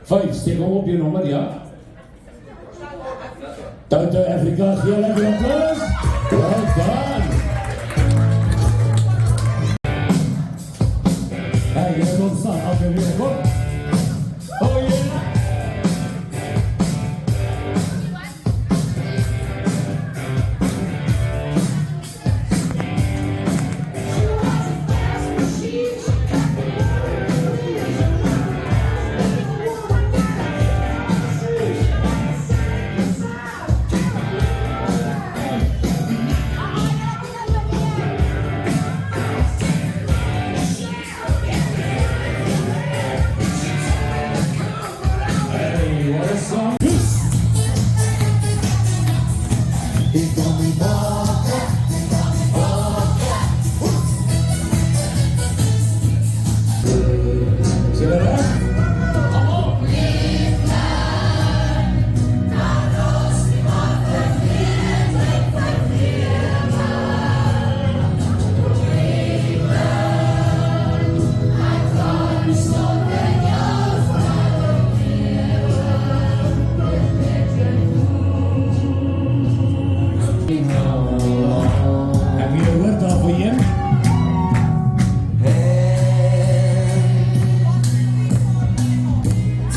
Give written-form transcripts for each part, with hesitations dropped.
5, steek hem op je nummer, ja. Uit Afrika, heel lekker applaus. Well done. Hey, je hebt ontstaan, als je weer komt. Oh yeah.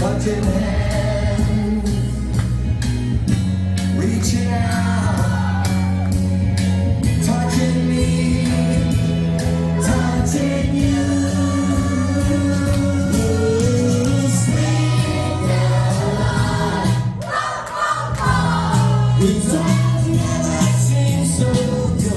Touching hands, reaching out, touching me, touching you. Sweet Caroline, it's all never seemed so good.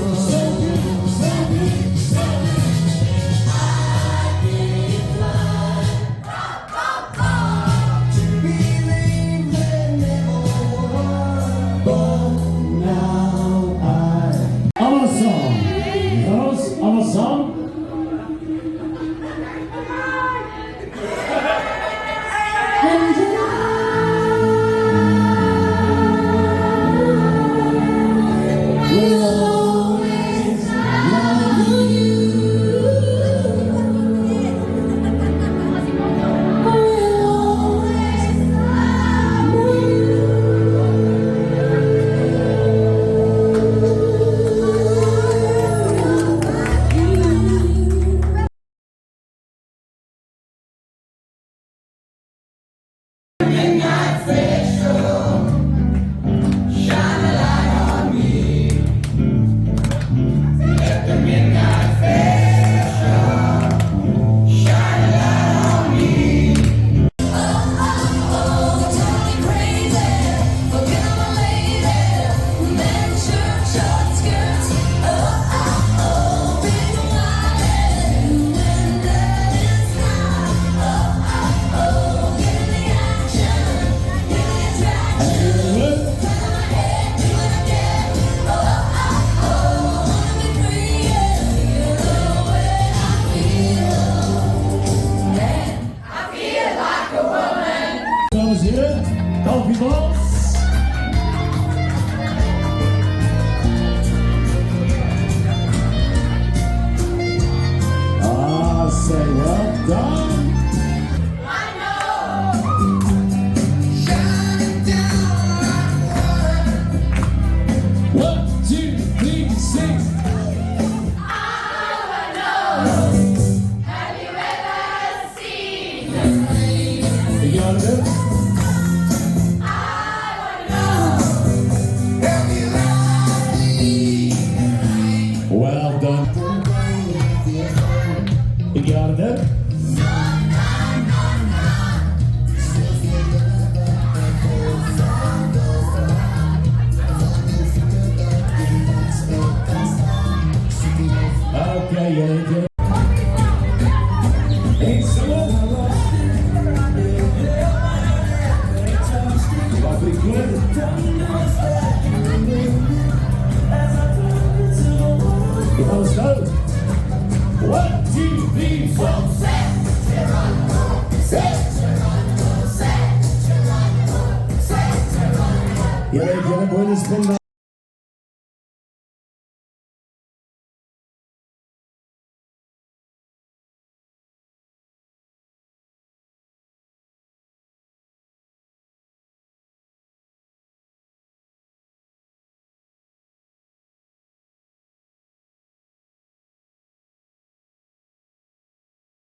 Say well done. One, two, three, sing. Have you ever seen the rain? You got it? I wanna know. Have you ever seen the rain? Well done. You got it? Okay, you need to. Hey, someone. Pretty good. Let's go. 1, 2, 3, 4. Yeah, get a bonus spin.